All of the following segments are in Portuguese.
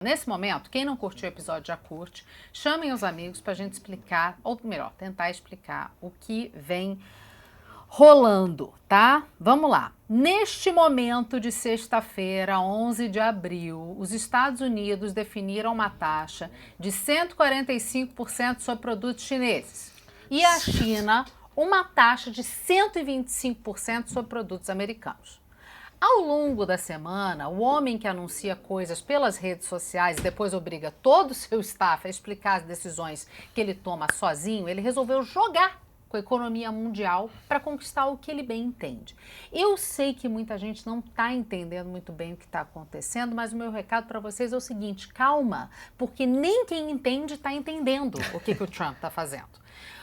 Nesse momento, quem não curtiu o episódio já curte, chamem os amigos para a gente explicar, ou melhor, tentar explicar o que vem rolando, tá? Vamos lá. Neste momento de sexta-feira, 11 de abril, os Estados Unidos definiram uma taxa de 145% sobre produtos chineses e a China uma taxa de 125% sobre produtos americanos. Ao longo da semana, o homem que anuncia coisas pelas redes sociais e depois obriga todo o seu staff a explicar as decisões que ele toma sozinho, ele resolveu jogar com a economia mundial para conquistar o que ele bem entende. Eu sei que muita gente não está entendendo muito bem o que está acontecendo, mas o meu recado para vocês é o seguinte: calma, porque nem quem entende está entendendo o que o Trump está fazendo.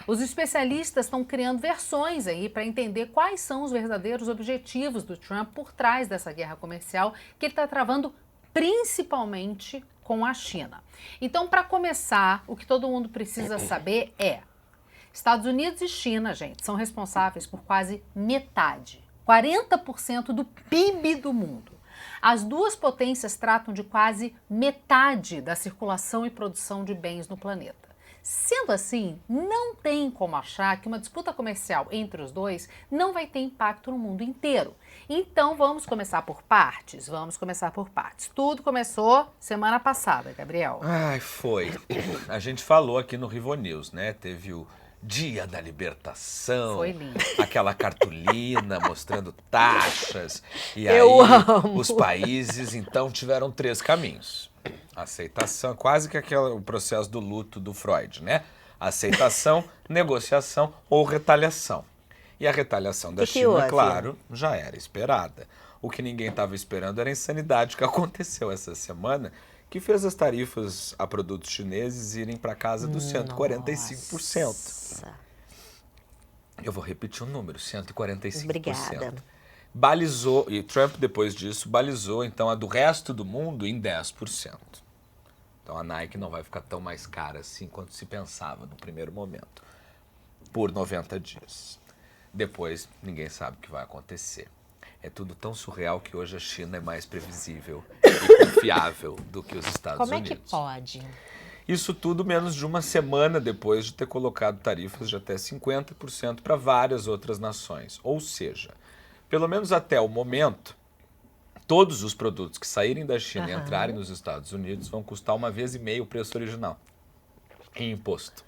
Os especialistas estão criando versões aí para entender quais são os verdadeiros objetivos do Trump por trás dessa guerra comercial que ele está travando principalmente com a China. Então, para começar, o que todo mundo precisa saber é: Estados Unidos e China, gente, são responsáveis por quase metade, 40% do PIB do mundo. As duas potências tratam de quase metade da circulação e produção de bens no planeta. Sendo assim, não tem como achar que uma disputa comercial entre os dois não vai ter impacto no mundo inteiro. Então vamos começar por partes? Vamos começar por partes. Tudo começou semana passada, Gabriel. Ai, foi. A gente falou aqui no Rivo News, né? Teve o Dia da Libertação. Foi lindo. Aquela cartolina mostrando taxas. E Eu aí amo. os países, então, tiveram 3 caminhos. Aceitação, quase que o processo do luto do Freud, né? Aceitação, negociação ou retaliação. E a retaliação da China, houve? claro, já era esperada. O que ninguém estava esperando era a insanidade que aconteceu essa semana, que fez as tarifas a produtos chineses irem para casa dos 145%. Nossa. Eu vou repetir o número, 145%. Obrigada. Balizou, e Trump depois disso balizou então a do resto do mundo em 10%. Então a Nike não vai ficar tão mais cara assim quanto se pensava no primeiro momento, por 90 dias. Depois ninguém sabe o que vai acontecer. É tudo tão surreal que hoje a China é mais previsível e confiável do que os Estados Como é Unidos. que pode? Isso tudo menos de uma semana depois de ter colocado tarifas de até 50% para várias outras nações. Ou seja, pelo menos até o momento, todos os produtos que saírem da China e entrarem nos Estados Unidos vão custar 1,5 vezes o preço original em imposto.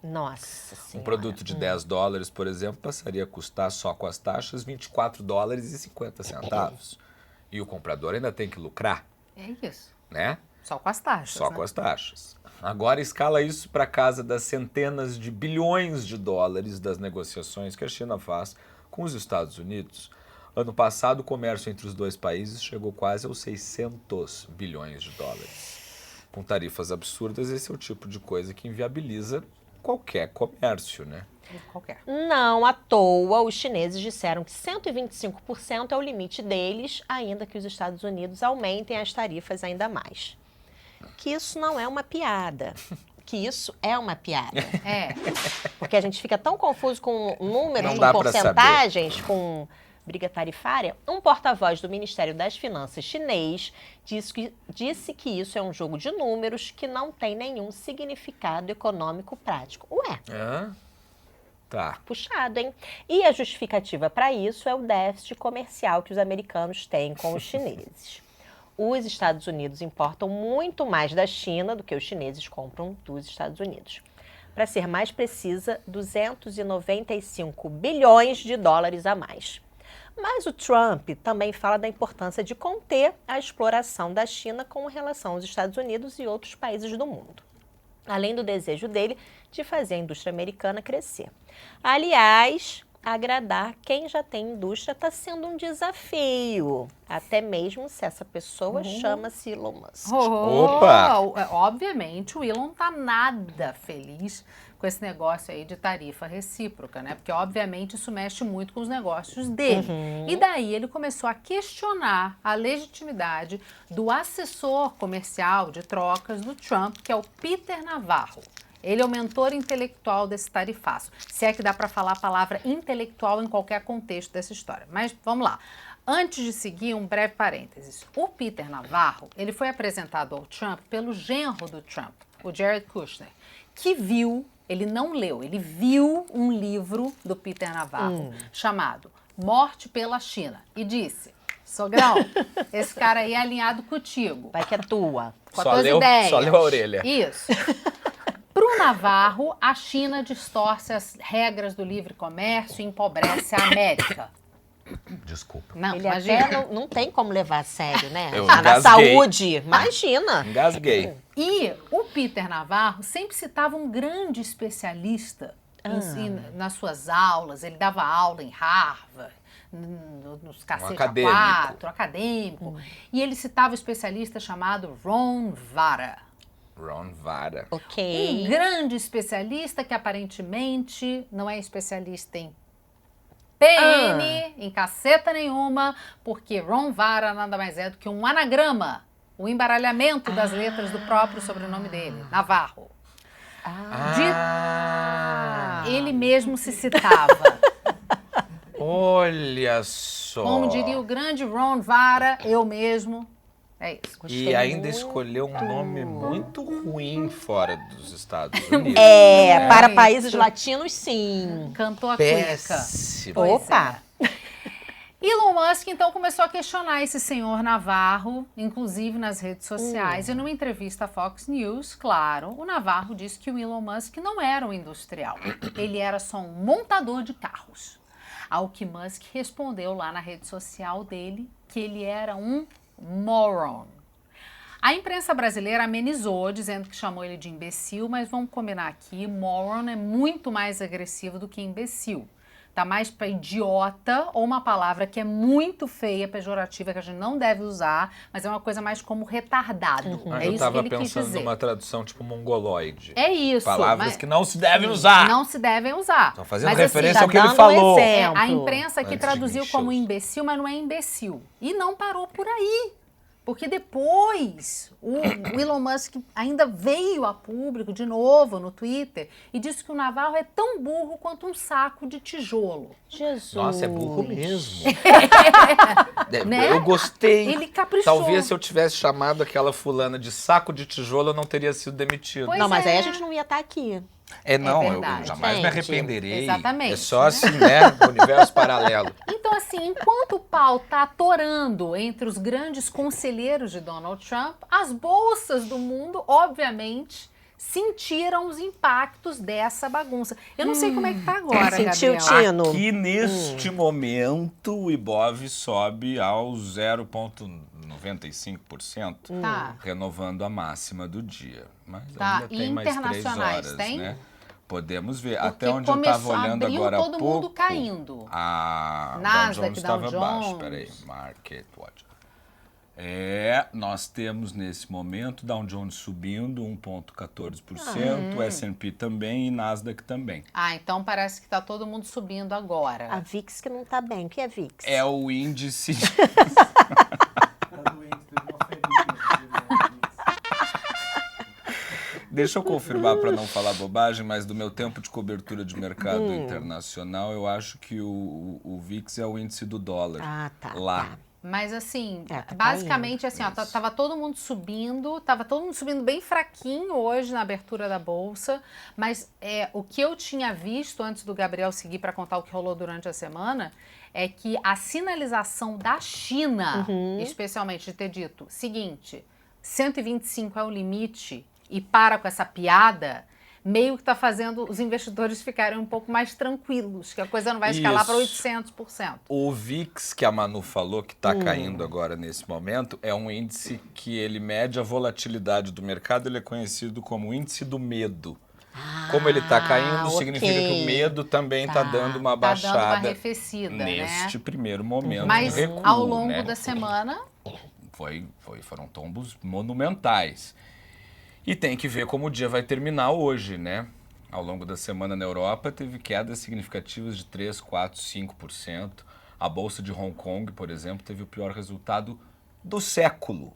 Nossa Um Senhora. produto de $10, por exemplo, passaria a custar só com as taxas $24,50. E o comprador ainda tem que lucrar, É isso. né? Só com as taxas. Só né? com as taxas. Agora escala isso para casa das centenas de bilhões de dólares das negociações que a China faz com os Estados Unidos. Ano passado, o comércio entre os dois países chegou quase aos 600 bilhões de dólares. Com tarifas absurdas, esse é o tipo de coisa que inviabiliza qualquer comércio, né? Qualquer. Não à toa, os chineses disseram que 125% é o limite deles, ainda que os Estados Unidos aumentem as tarifas ainda mais. Que isso não é uma piada. Que isso é uma piada. É. Porque a gente fica tão confuso com números, Não com dá pra porcentagens, com briga tarifária. Um porta-voz do Ministério das Finanças chinês disse que isso é um jogo de números que não tem nenhum significado econômico prático. Ué, Tá. puxado, hein? E a justificativa para isso é o déficit comercial que os americanos têm com os chineses. Os Estados Unidos importam muito mais da China do que os chineses compram dos Estados Unidos. Para ser mais precisa, 295 bilhões de dólares a mais. Mas o Trump também fala da importância de conter a exploração da China com relação aos Estados Unidos e outros países do mundo, além do desejo dele de fazer a indústria americana crescer. Aliás, agradar quem já tem indústria está sendo um desafio, até mesmo se essa pessoa chama-se Elon Musk. Opa! Obviamente o Elon tá nada feliz com esse negócio aí de tarifa recíproca, né? Porque obviamente isso mexe muito com os negócios dele. E daí ele começou a questionar a legitimidade do assessor comercial de trocas do Trump, que é o Peter Navarro. Ele é o mentor intelectual desse tarifaço. Se é que dá para falar a palavra intelectual em qualquer contexto dessa história. Mas vamos lá. Antes de seguir, um breve parênteses. O Peter Navarro, ele foi apresentado ao Trump pelo genro do Trump, o Jared Kushner, que viu, ele não leu, ele viu um livro do Peter Navarro chamado Morte pela China e disse, sogrão, esse cara aí é alinhado contigo. Vai que é tua. Com as Só tuas leu a orelha. Isso. Para o Navarro, a China distorce as regras do livre comércio e empobrece a América. Desculpa. Não, Ele imagina. até não tem como levar a sério, né? Eu Na engasguei. saúde, imagina. Engasguei. E o Peter Navarro sempre citava um grande especialista nas suas aulas. Ele dava aula em Harvard, nos cacete acadêmico. A4, acadêmico. E ele citava um especialista chamado Ron Vara. Ron Vara. Ok. Um grande especialista que aparentemente não é especialista em PN, em caceta nenhuma, porque Ron Vara nada mais é do que um anagrama, o embaralhamento das letras do próprio sobrenome dele, Navarro. Ele mesmo se citava. Olha só. Como diria o grande Ron Vara, eu mesmo. É isso. E ainda escolheu um nome muito ruim fora dos Estados Unidos. Para Isso. países latinos, sim. Cantou a cueca. Péssimo. Pois Opa! Elon Musk, então, começou a questionar esse senhor Navarro, inclusive nas redes sociais. E numa entrevista à Fox News, claro, o Navarro disse que o Elon Musk não era um industrial. Ele era só um montador de carros. Ao que Musk respondeu lá na rede social dele que ele era um moron. A imprensa brasileira amenizou, dizendo que chamou ele de imbecil, mas vamos combinar aqui, moron é muito mais agressivo do que imbecil. Tá mais para idiota ou uma palavra que é muito feia, pejorativa, que a gente não deve usar, mas é uma coisa mais como retardado. Mas É eu isso que tava ele quis pensando dizer. numa tradução tipo mongoloide. É isso. Palavras mas que não se devem usar. não se devem usar. Estão fazendo Mas, referência tá ao que ele dando falou. exemplo. a imprensa aqui Antes de traduziu encher como os- imbecil, mas não é imbecil. E não parou por aí. Porque depois o Elon Musk ainda veio a público de novo no Twitter e disse que o Navarro é tão burro quanto um saco de tijolo. Jesus. Nossa, é burro mesmo. Né? Eu gostei. Ele caprichou. Talvez se eu tivesse chamado aquela fulana de saco de tijolo, eu não teria sido demitido. Pois Não, mas aí é. a gente não ia estar aqui. Não, eu verdade. jamais me Gente, arrependerei. exatamente, É só assim, né? Universo paralelo. Então, assim, enquanto o pau tá atorando entre os grandes conselheiros de Donald Trump, as bolsas do mundo, obviamente, sentiram os impactos dessa bagunça. Eu não sei como é que tá agora, Sentiu, Gabriel. Tino? Aqui neste momento o Ibov sobe aos 0,95%, Tá. renovando a máxima do dia. Mas Tá, ainda e tem mais 3 internacionais, horas, tem? né? Podemos ver. Porque Até onde eu estava olhando abriu agora todo há pouco. mundo caindo. A Nasdaq, Dow Jones estava Dow abaixo. Jones. Peraí, Market Watch. Nós temos nesse momento Dow Jones subindo 1,14%, o S&P também e Nasdaq também. Ah, então parece que tá todo mundo subindo agora. A VIX que não tá bem. O que é VIX? É o índice. Deixa eu confirmar para não falar bobagem, mas do meu tempo de cobertura de mercado internacional, eu acho que o VIX é o índice do dólar. Ah, tá. Lá. tá. Mas assim, Tá basicamente assim, ó, Isso. tava todo mundo subindo, bem fraquinho hoje na abertura da bolsa, mas o que eu tinha visto antes do Gabriel seguir para contar o que rolou durante a semana, é que a sinalização da China, especialmente de ter dito, seguinte, 125 é o limite e para com essa piada, meio que está fazendo os investidores ficarem um pouco mais tranquilos, que a coisa não vai escalar para Isso. 800%. O VIX, que a Manu falou que está caindo agora nesse momento, é um índice que ele mede a volatilidade do mercado, ele é conhecido como índice do medo. Como ele está caindo, ok. significa que o medo também está dando uma Tá dando uma baixada arrefecida, neste né? primeiro momento Mas de recuo, ao longo né? da semana, Foram tombos monumentais. E tem que ver como o dia vai terminar hoje, né? Ao longo da semana na Europa teve quedas significativas de 3, 4, 5%. A bolsa de Hong Kong, por exemplo, teve o pior resultado do século.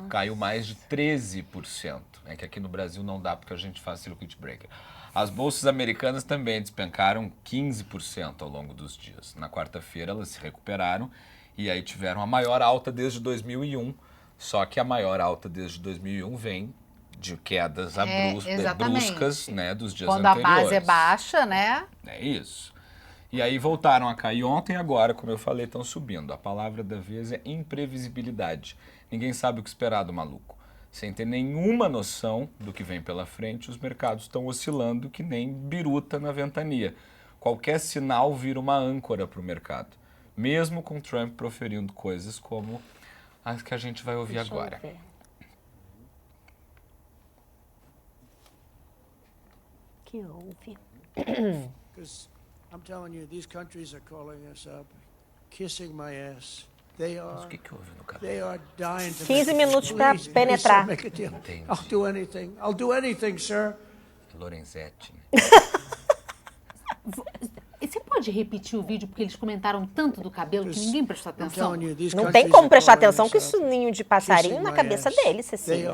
Caiu mais de 13%. É que aqui no Brasil não dá porque a gente faz circuit breaker. As bolsas americanas também despencaram 15% ao longo dos dias. Na quarta-feira elas se recuperaram E aí tiveram a maior alta desde 2001, só que a maior alta desde 2001 vem de quedas exatamente. bruscas, né, dos dias Quando anteriores. a base é baixa, né? É isso. E aí voltaram a cair ontem e agora, como eu falei, estão subindo. A palavra da vez é imprevisibilidade. Ninguém sabe o que esperar do maluco. Sem ter nenhuma noção do que vem pela frente, os mercados estão oscilando que nem biruta na ventania. Qualquer sinal vira uma âncora para o mercado. Mesmo com Trump proferindo coisas como as que a gente vai ouvir Deixa eu agora. ver. Que houve? Because I'm telling you, these countries are calling us up, kissing my ass. They Mas o are, que houve no cabelo? they are dying to 15 make a minutos deal. pra Please, penetrar. sir, make a deal. Entendi. I'll do anything. I'll do anything, sir. Lorenzetti, né? Você pode repetir o vídeo porque eles comentaram tanto do cabelo que ninguém prestou I'm atenção? telling you, these Não countries tem como are prestar calling atenção us que up, isso ninho de passarinho kissing na my cabeça ass. dele, They Cecília.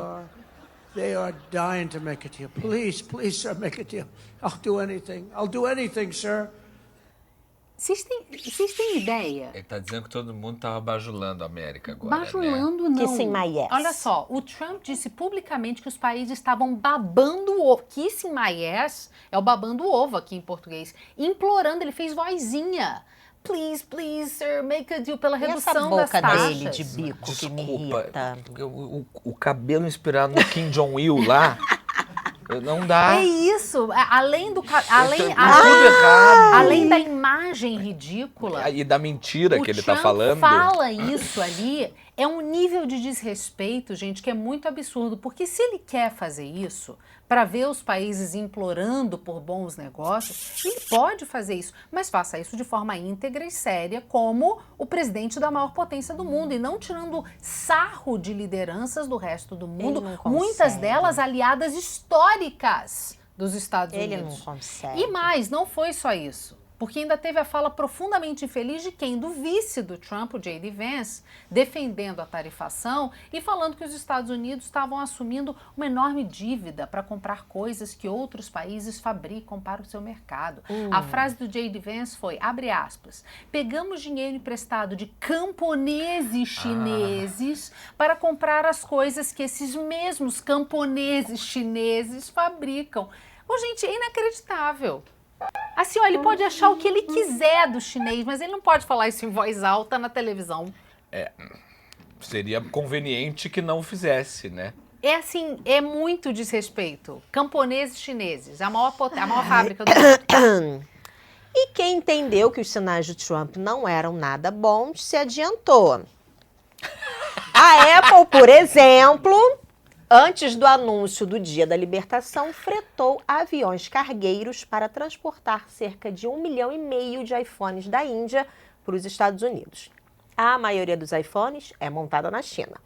are dying to make a deal. Please, please, sir, make a deal. I'll do anything. I'll do anything, sir. Vocês têm ideia? Ele tá dizendo que todo mundo tava bajulando a América agora, né? Bajulando, não. Kissing my ass. Olha só, o Trump disse publicamente que os países estavam babando o ovo. Kissing my ass é o babando o ovo aqui em português. Implorando, ele fez vozinha. Please, please, sir, make a deal pela E essa redução das boca taxas. dele de bico que me irrita. O cabelo inspirado no Kim Jong-il lá, não dá. É isso, além do Tudo errado. além da imagem ridícula. E da mentira que ele tá Trump falando. fala isso ali, é um nível de desrespeito, gente, que é muito absurdo, porque se ele quer fazer isso para ver os países implorando por bons negócios, ele pode fazer isso, mas faça isso de forma íntegra e séria, como o presidente da maior potência do mundo, e não tirando sarro de lideranças do resto do mundo, não consegue. muitas delas aliadas históricas dos Estados Ele Unidos. não consegue. E mais, não foi só isso. Porque ainda teve a fala profundamente infeliz de quem? Do vice do Trump, o J.D. Vance, defendendo a tarifação e falando que os Estados Unidos estavam assumindo uma enorme dívida para comprar coisas que outros países fabricam para o seu mercado. A frase do J.D. Vance foi, abre aspas, pegamos dinheiro emprestado de camponeses chineses para comprar as coisas que esses mesmos camponeses chineses fabricam. Ô, gente, é inacreditável. Assim, ó, ele pode achar o que ele quiser do chinês, mas ele não pode falar isso em voz alta na televisão. Seria conveniente que não fizesse, né? É assim, é muito desrespeito. Camponeses chineses, a maior fábrica do mundo. E quem entendeu que os sinais de Trump não eram nada bons se adiantou. A Apple, por exemplo, antes do anúncio do Dia da Libertação, fretou aviões cargueiros para transportar cerca de 1,5 milhão de iPhones da Índia para os Estados Unidos. A maioria dos iPhones é montada na China,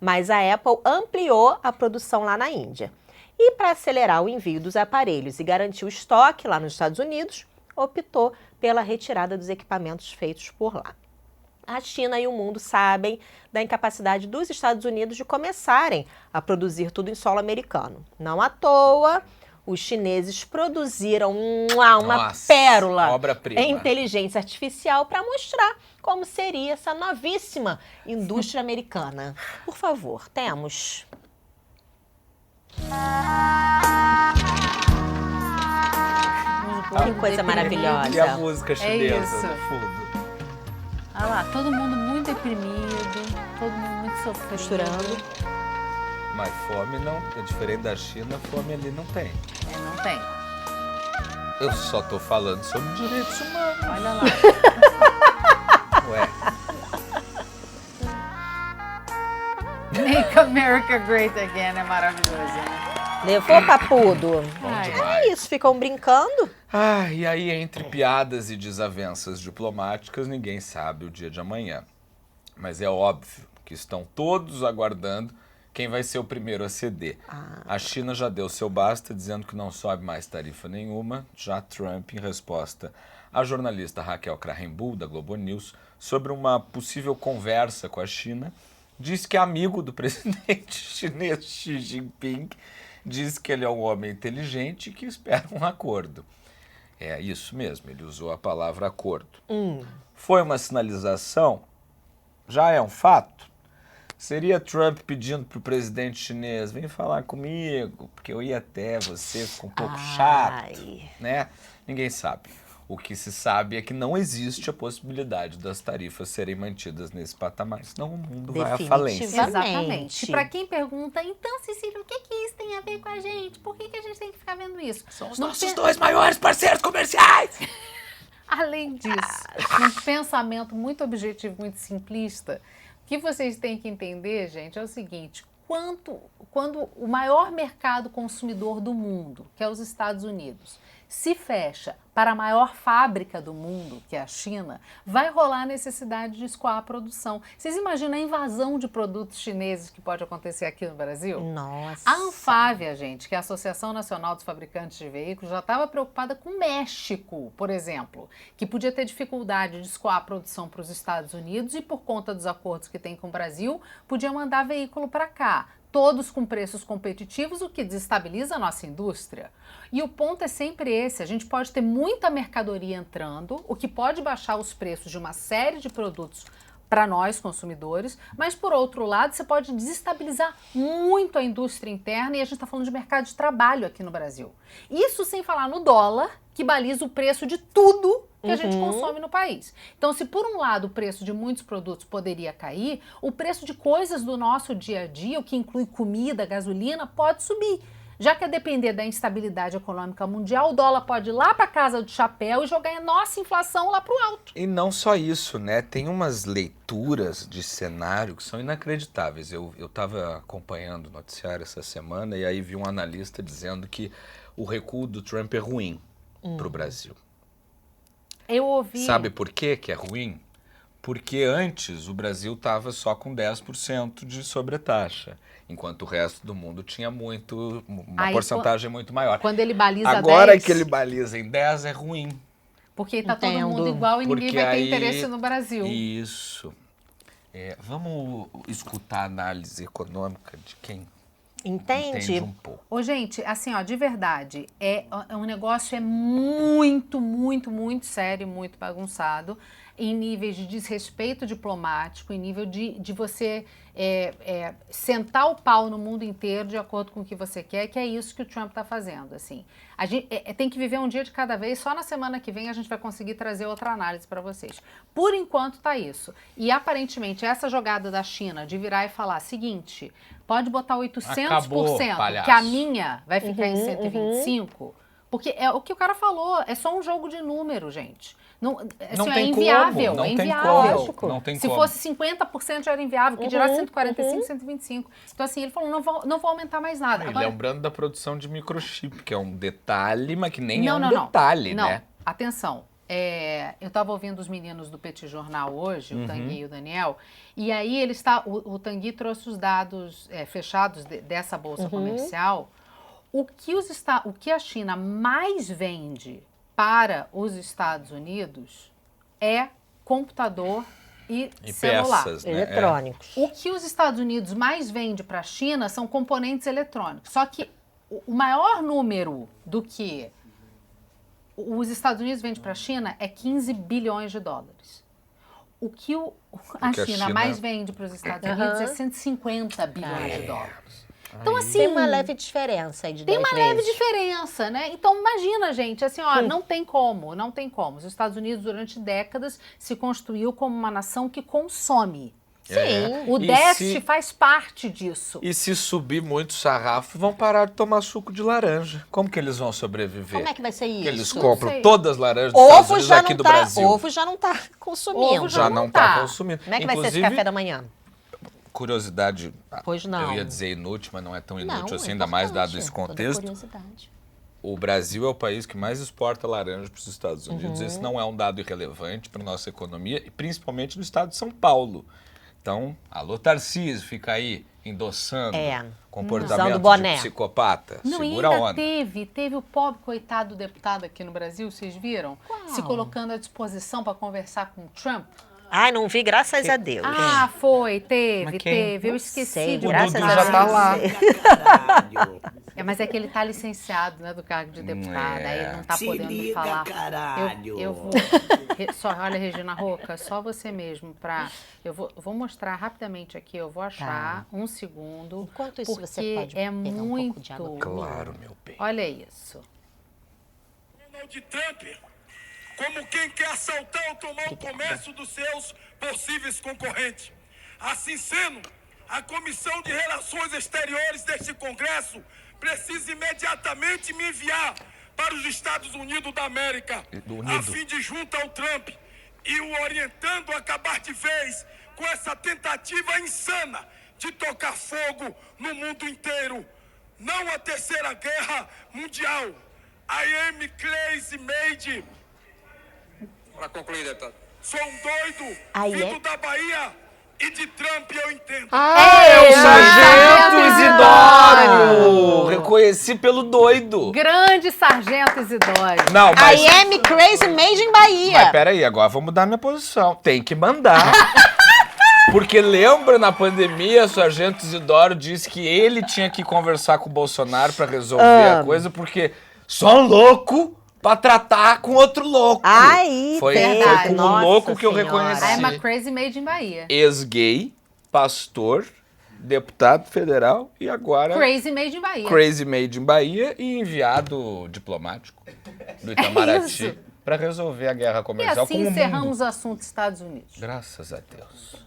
mas a Apple ampliou a produção lá na Índia. E para acelerar o envio dos aparelhos e garantir o estoque lá nos Estados Unidos, optou pela retirada dos equipamentos feitos por lá. A China e o mundo sabem da incapacidade dos Estados Unidos de começarem a produzir tudo em solo americano. Não à toa, os chineses produziram uma Nossa, pérola obra-prima. em inteligência artificial para mostrar como seria essa novíssima indústria americana. Por favor, temos. Que coisa E a maravilhosa. música chinesa isso. no fundo. Olha lá, todo mundo muito deprimido, todo mundo muito sofrido. Costurando. Mas fome não, é diferente da China, fome ali não tem. Não tem. Eu só tô falando sobre direitos humanos. Olha lá. Ué, Make America Great Again é maravilhoso, né? Levou, papudo? Ai, É isso, ficam brincando. e aí entre piadas e desavenças diplomáticas, ninguém sabe o dia de amanhã. Mas é óbvio que estão todos aguardando quem vai ser o primeiro a ceder. A China já deu seu basta, dizendo que não sobe mais tarifa nenhuma. Já Trump, em resposta à jornalista Raquel Krahenbuhl, da Globo News, sobre uma possível conversa com a China, diz que é amigo do presidente chinês Xi Jinping, diz que ele é um homem inteligente e que espera um acordo. É isso mesmo, ele usou a palavra acordo. Foi uma sinalização? já é um fato? Seria Trump pedindo pro presidente chinês, vem falar comigo, porque eu ia até você, ficou um pouco chato, né? Ninguém sabe. O que se sabe é que não existe a possibilidade das tarifas serem mantidas nesse patamar, senão o mundo vai à falência. Exatamente. E para quem pergunta, então, Cecília, o que isso tem a ver com a gente? Por que a gente tem que ficar vendo isso? São os nossos dois maiores parceiros comerciais! Além disso, num pensamento muito objetivo, muito simplista, o que vocês têm que entender, gente, é o seguinte: quando o maior mercado consumidor do mundo, que é os Estados Unidos, se fecha para a maior fábrica do mundo, que é a China, vai rolar a necessidade de escoar a produção. Vocês imaginam a invasão de produtos chineses que pode acontecer aqui no Brasil? Nossa. A Anfávia, gente, que é a Associação Nacional dos Fabricantes de Veículos, já estava preocupada com o México, por exemplo, que podia ter dificuldade de escoar a produção para os Estados Unidos e, por conta dos acordos que tem com o Brasil, podia mandar veículo para cá. Todos com preços competitivos, o que desestabiliza a nossa indústria. E o ponto é sempre esse: a gente pode ter muita mercadoria entrando, o que pode baixar os preços de uma série de produtos para nós, consumidores, mas, por outro lado, você pode desestabilizar muito a indústria interna, e a gente está falando de mercado de trabalho aqui no Brasil. Isso sem falar no dólar, que baliza o preço de tudo que a gente consome no país. Então, se por um lado o preço de muitos produtos poderia cair, o preço de coisas do nosso dia a dia, o que inclui comida, gasolina, pode subir. Já que a depender da instabilidade econômica mundial, o dólar pode ir lá para casa do chapéu e jogar a nossa inflação lá para o alto. E não só isso, né? Tem umas leituras de cenário que são inacreditáveis. Eu estava acompanhando o noticiário essa semana e aí vi um analista dizendo que o recuo do Trump é ruim para o Brasil. Eu ouvi... Sabe por quê que é ruim? Porque antes o Brasil estava só com 10% de sobretaxa, enquanto o resto do mundo tinha uma porcentagem muito maior. Quando ele baliza Agora 10, que ele baliza em 10 é ruim. porque está todo mundo igual e ninguém Porque vai ter aí- interesse no Brasil. Isso. Vamos escutar a análise econômica de quem entende um pouco. Ô, gente, assim, ó, de verdade, um negócio muito, muito, muito sério, muito bagunçado, em níveis de desrespeito diplomático, em nível de você sentar o pau no mundo inteiro de acordo com o que você quer, que é isso que o Trump está fazendo, assim. A gente tem que viver um dia de cada vez, só na semana que vem a gente vai conseguir trazer outra análise para vocês. Por enquanto tá isso. E aparentemente essa jogada da China de virar e falar, seguinte, pode botar 800%, Acabou, palhaço. que a minha vai ficar em 125%, porque é o que o cara falou, é só um jogo de número, gente. Não, assim, Não é tem inviável, como, não é tem inviável. como, não tem Se como. fosse 50% já era inviável, que dirá 145, 125. Então assim, ele falou, não vou aumentar mais nada. E Agora, lembrando da produção de microchip, que é um detalhe, mas que nem não, detalhe, não. né? Atenção, eu estava ouvindo os meninos do Petit Jornal hoje, o Tanguy e o Daniel, e aí o Tanguy trouxe os dados fechados dessa bolsa comercial. O que a China mais vende para os Estados Unidos é computador e celular. Peças, né? Eletrônicos. O que os Estados Unidos mais vende para a China são componentes eletrônicos. Só que o maior número do que os Estados Unidos vende para a China é 15 bilhões de dólares. O que a China mais vende para os Estados Unidos é 150 bilhões de dólares. Então, assim, Tem uma leve diferença aí de 10 tem vezes. uma leve diferença, né? Então, imagina, gente, assim, ó, não tem como. Os Estados Unidos, durante décadas, se construiu como uma nação que consome. Sim. O E déficit faz parte disso. E se subir muito o sarrafo, vão parar de tomar suco de laranja. Como que eles vão sobreviver? Como é que vai ser isso? Porque eles Não compram sei. todas as laranjas dos Estados Ovo Unidos já aqui não do tá, Brasil. ovo já não tá consumindo. Ovo Já não está consumindo. Como é que vai ser esse Inclusive, café da manhã? curiosidade, Pois não. eu ia dizer inútil, mas não é tão inútil Não, assim, é ainda mais dado importante, esse toda contexto. curiosidade. O Brasil é o país que mais exporta laranja para os Estados Unidos. Esse não é um dado irrelevante para a nossa economia, e principalmente no estado de São Paulo. Então, alô Tarcísio, fica aí endossando Usando comportamento boné. de psicopata. Não, e Segura a ainda onda. teve o pobre coitado deputado aqui no Brasil, vocês viram? Se colocando à disposição para conversar com o Trump. Ai, não vi, graças a Deus. Ah, teve. Mas quem? Eu Não esqueci sei, de graças Dudu a já Deus. tá lá. Mas é que ele tá licenciado, né, do cargo de deputado, aí ele não tá Se podendo liga, falar. caralho. Eu vou. Olha, Regina Roca, só você mesmo pra. Eu vou mostrar rapidamente aqui, eu vou achar um segundo. Enquanto isso, porque você pode é pegar um muito. pouco de água. Claro, meu bem. Olha isso. Donald Trump, como quem quer assaltar ou tomar o comércio dos seus possíveis concorrentes. Assim sendo, a Comissão de Relações Exteriores deste Congresso precisa imediatamente me enviar para os Estados Unidos da América, a fim de, junto ao Trump, e o orientando a acabar de vez com essa tentativa insana de tocar fogo no mundo inteiro. Não a Terceira Guerra Mundial. I am crazy made. Para concluir, deputado. Sou um doido, Aí vindo é? da Bahia, e de Trump eu entendo. É o Sargento Isidório! Isidório! Reconheci pelo doido. Grande Sargento Isidório. Não, mas... I am crazy made in Bahia. Mas peraí, agora vou mudar minha posição. Tem que mandar. Porque lembra, na pandemia, o Sargento Isidório disse que ele tinha que conversar com o Bolsonaro pra resolver a coisa, porque só um louco pra tratar com outro louco. Aí, Foi verdade. como Nossa louco que eu Senhora. reconheci. I'm a crazy made in Bahia. Ex-gay, pastor, deputado federal e agora Crazy made in Bahia. crazy made in Bahia e enviado diplomático do Itamaraty isso. pra resolver a guerra E comercial assim com o mundo. encerramos o assunto Estados Unidos. Graças a Deus.